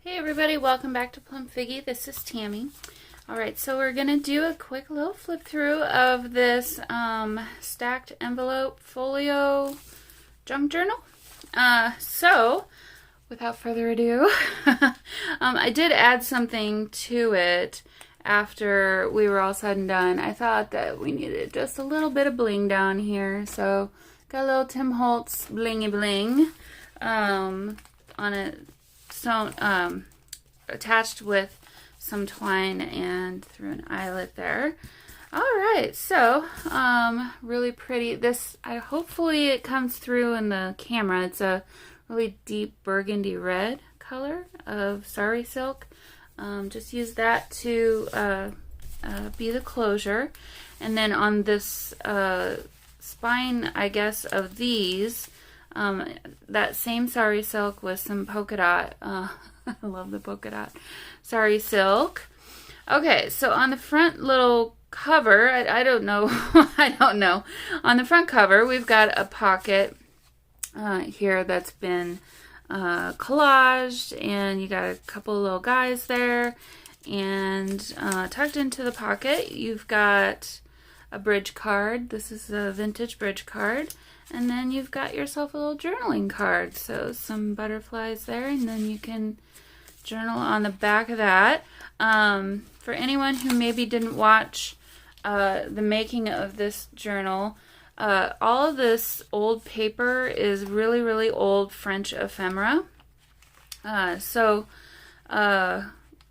Hey everybody, welcome back to Plum Figgy. This is Tammy. Alright, so we're going to do a quick little flip through of this stacked envelope folio junk journal. So, without further ado, I did add something to it after we were all said and done. I thought that we needed just a little bit of bling down here, so got a little Tim Holtz blingy bling on it. So, attached with some twine and through an eyelet there. Alright, so, really pretty. This, hopefully it comes through in the camera. It's a really deep burgundy red color of sari silk. Just use that to be the closure. And then on this spine, I guess, of these, that same sari silk with some polka dot. I love the polka dot sari silk. Okay, so on the front little cover, I don't know, I don't know. On the front cover, we've got a pocket here that's been collaged, and you got a couple little guys there, and tucked into the pocket, you've got a bridge card. This is a vintage bridge card. And then you've got yourself a little journaling card. So some butterflies there, and then you can journal on the back of that. For anyone who maybe didn't watch the making of this journal, all of this old paper is really, really old French ephemera.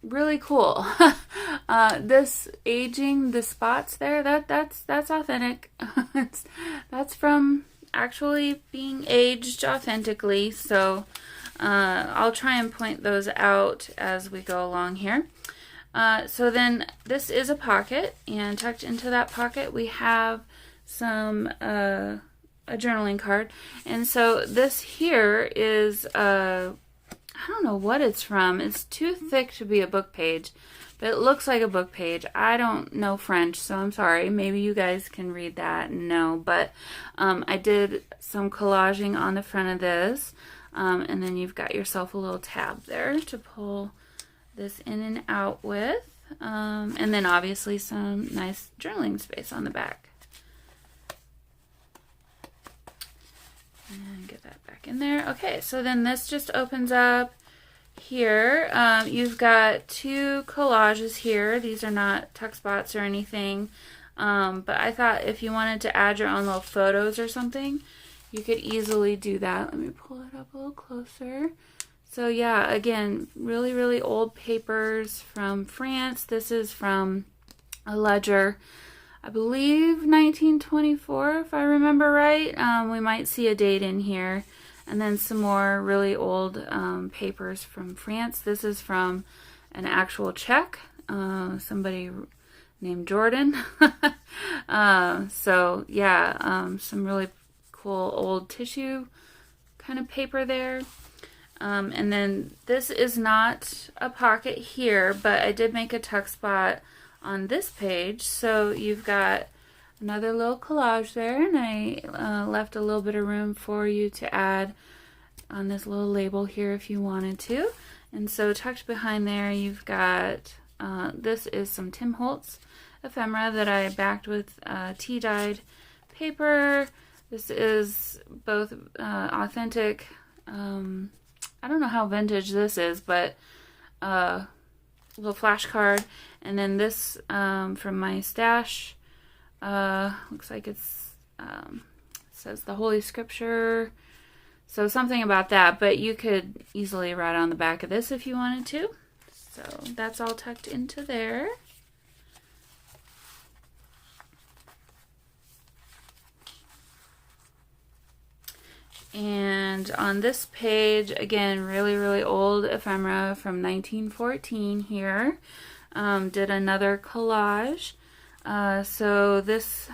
Really cool. This aging, the spots there, that's authentic. That's from actually being aged authentically, so I'll try and point those out as we go along here. So then this is a pocket, and tucked into that pocket we have some a journaling card. And so this here is I don't know what it's from. It's too thick to be a book page, but it looks like a book page. I don't know French, so I'm sorry. Maybe you guys can read that and know. But I did some collaging on the front of this. And then you've got yourself a little tab there to pull this in and out with. And then obviously some nice journaling space on the back. And get that back in there. Okay, so then this just opens up here. You've got two collages here. These are not tuck spots or anything. But I thought if you wanted to add your own little photos or something, you could easily do that. Let me pull it up a little closer. So yeah, again, really, really old papers from France. This is from a ledger, I believe 1924, if I remember right. We might see a date in here. And then some more really old papers from France. This is from an actual Czech, somebody named Jordan. So yeah, some really cool old tissue kind of paper there. And then this is not a pocket here, but I did make a tuck spot on this page. So you've got another little collage there, and I left a little bit of room for you to add on this little label here if you wanted to. And so tucked behind there, you've got, this is some Tim Holtz ephemera that I backed with tea-dyed paper. This is both authentic, I don't know how vintage this is, but little flashcard. And then this from my stash, looks like it's says the Holy Scripture, so something about that, but you could easily write on the back of this if you wanted to. So that's all tucked into there. And on this page, again, really, really old ephemera from 1914 here. Did another collage. So this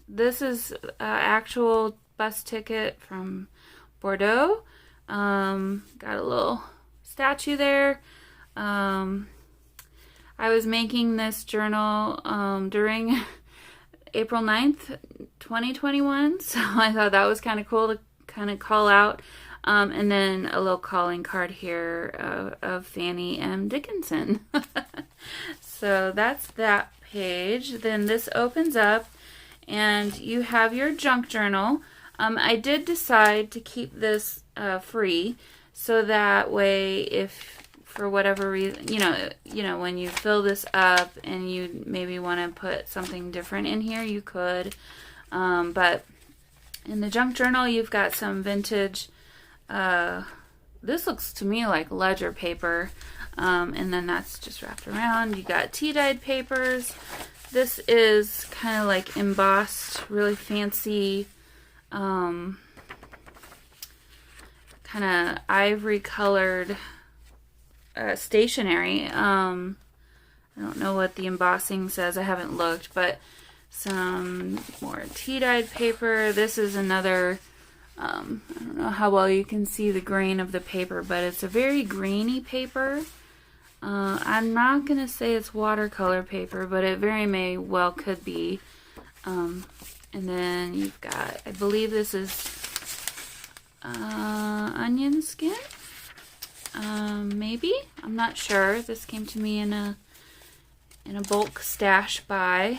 is actual bus ticket from Bordeaux. Got a little statue there. I was making this journal during April 9th, 2021. So I thought that was kind of cool to kind of call out And then a little calling card here of Fanny M. Dickinson. So that's that page. Then this opens up and you have your junk journal. I did decide to keep this free, so that way if for whatever reason, you know, when you fill this up and you maybe want to put something different in here, you could. But in the junk journal, you've got some vintage, this looks to me like ledger paper, and then that's just wrapped around. You got tea-dyed papers. This is kind of like embossed, really fancy, kind of ivory colored stationery. I don't know what the embossing says. I haven't looked, but some more tea-dyed paper. This is another, I don't know how well you can see the grain of the paper, but it's a very grainy paper. I'm not going to say it's watercolor paper, but it very may well could be. And then you've got, I believe this is onion skin. Maybe? I'm not sure. This came to me in a bulk stash buy.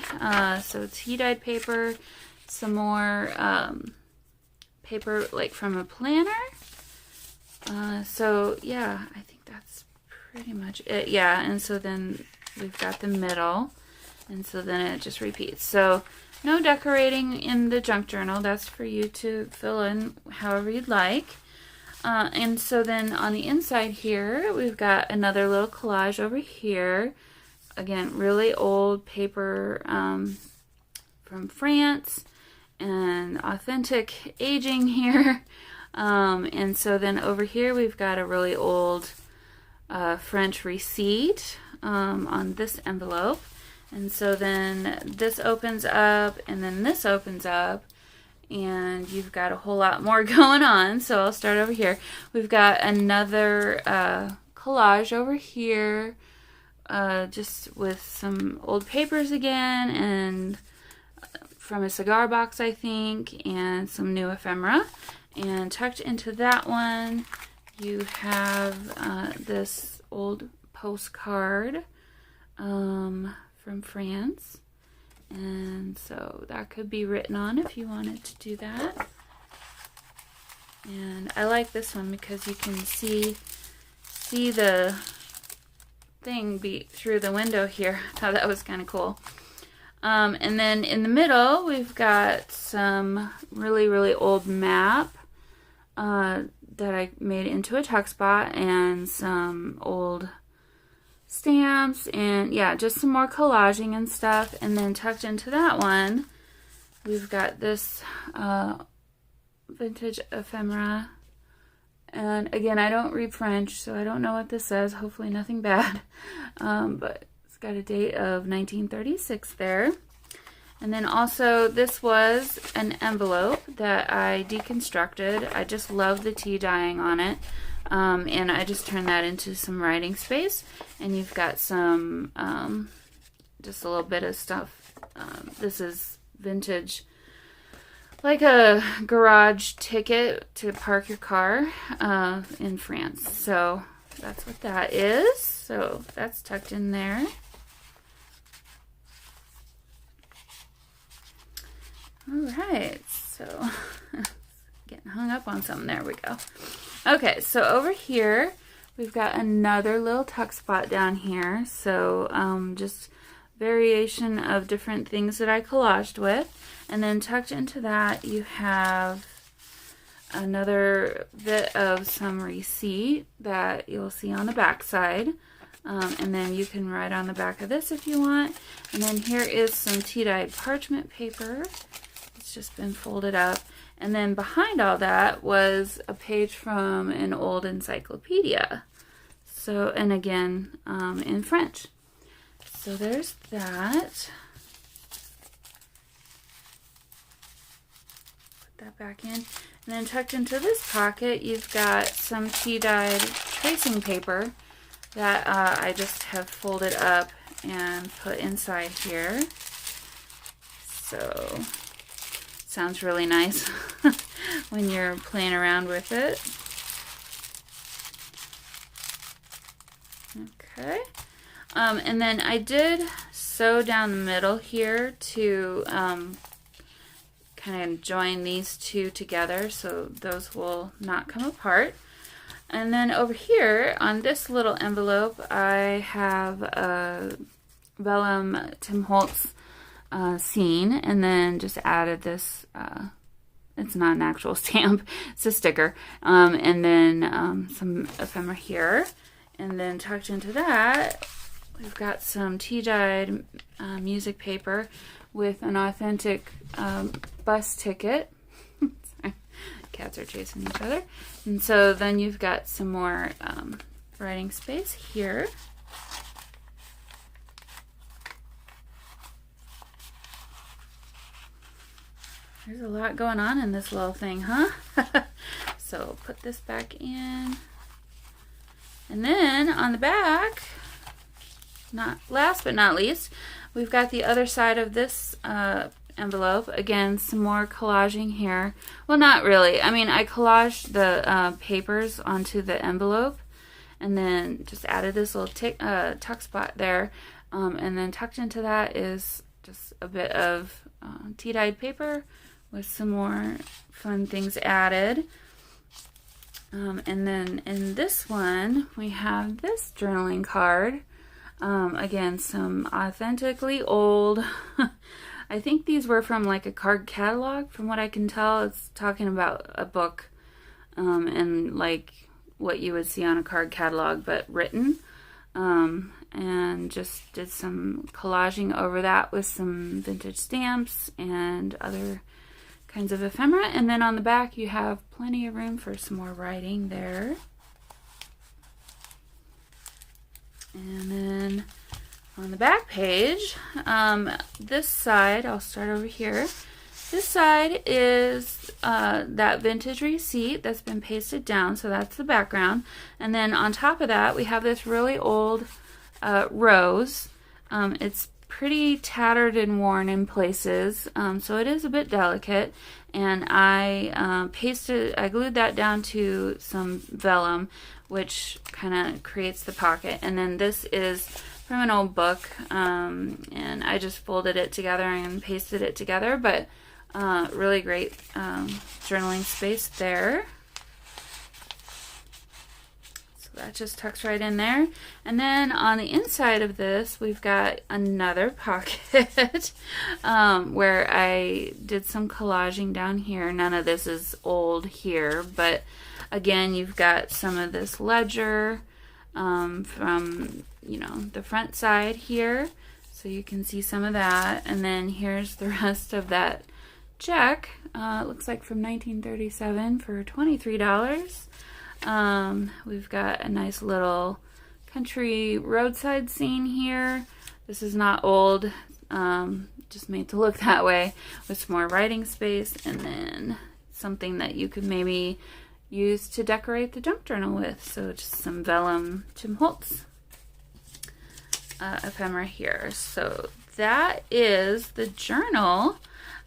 So tea-dyed paper, some more paper like from a planner. So yeah, I think that's pretty much it. Yeah, and so then we've got the middle, and so then it just repeats. So no decorating in the junk journal. That's for you to fill in however you'd like. And so then on the inside here, we've got another little collage over here. Again, really old paper from France, and authentic aging here. And so then over here we've got a really old French receipt on this envelope. And so then this opens up, and then this opens up, and you've got a whole lot more going on. So I'll start over here. We've got another collage over here, just with some old papers again, and from a cigar box, I think, and some new ephemera. And tucked into that one, you have this old postcard from France. And so that could be written on if you wanted to do that. And I like this one because you can see the thing beat through the window here. I thought that was kind of cool. And then in the middle, we've got some really, really old map that I made into a tuck spot, and some old stamps, and yeah, just some more collaging and stuff. And then tucked into that one, we've got this vintage ephemera. And again, I don't read French, so I don't know what this says. Hopefully nothing bad. But it's got a date of 1936 there. And then also, this was an envelope that I deconstructed. I just love the tea dyeing on it. And I just turned that into some writing space. And you've got some, just a little bit of stuff. This is vintage, like a garage ticket to park your car in France. So that's what that is. So that's tucked in there. Alright, so getting hung up on something. There we go. Okay, so over here we've got another little tuck spot down here. So just variation of different things that I collaged with. And then tucked into that you have another bit of some receipt that you'll see on the back side. And then you can write on the back of this if you want. And then here is some tea-dyed parchment paper. It's just been folded up. And then behind all that was a page from an old encyclopedia. So, and again, in French. So there's that. Put that back in. And then tucked into this pocket, you've got some tea-dyed tracing paper that I just have folded up and put inside here. So, sounds really nice when you're playing around with it. Okay. And then I did sew down the middle here to kind of join these two together so those will not come apart. And then over here on this little envelope, I have a vellum Tim Holtz scene, and then just added this, it's not an actual stamp, it's a sticker, and then some ephemera here. And then tucked into that, we've got some tea-dyed music paper with an authentic bus ticket. Sorry, cats are chasing each other. And so then you've got some more writing space here. There's a lot going on in this little thing, huh? So put this back in. And then on the back, not last but not least, we've got the other side of this envelope. Again, some more collaging here. Well, not really. I mean, I collaged the papers onto the envelope and then just added this little tuck spot there. And then tucked into that is just a bit of tea-dyed paper with some more fun things added. And then in this one, we have this journaling card. Again, some authentically old, I think these were from like a card catalog. From what I can tell, it's talking about a book and like what you would see on a card catalog, but written. And just did some collaging over that with some vintage stamps and other kinds of ephemera. And then on the back you have plenty of room for some more writing there. And then on the back page, this side, I'll start over here. This side is that vintage receipt that's been pasted down, so that's the background. And then on top of that, we have this really old rose. It's pretty tattered and worn in places, so it is a bit delicate. And I glued that down to some vellum, which kind of creates the pocket. And then this is from an old book, and I just folded it together and pasted it together, but really great journaling space there. That just tucks right in there. And then on the inside of this, we've got another pocket where I did some collaging down here. None of this is old here, but again, you've got some of this ledger from, you know, the front side here. So you can see some of that. And then here's the rest of that check. It looks like from 1937 for $23. We've got a nice little country roadside scene here. This is not old, just made to look that way, with some more writing space, and then something that you could maybe use to decorate the junk journal with. So just some vellum Tim Holtz ephemera here. So that is the journal.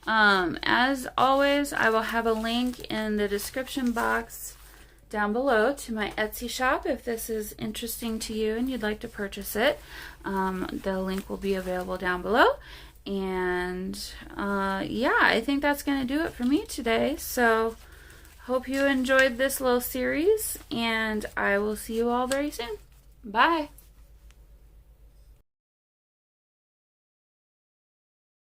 As always, I will have a link in the description box down below to my Etsy shop if this is interesting to you and you'd like to purchase it. The link will be available down below. And yeah, I think that's going to do it for me today. So hope you enjoyed this little series, and I will see you all very soon. Bye.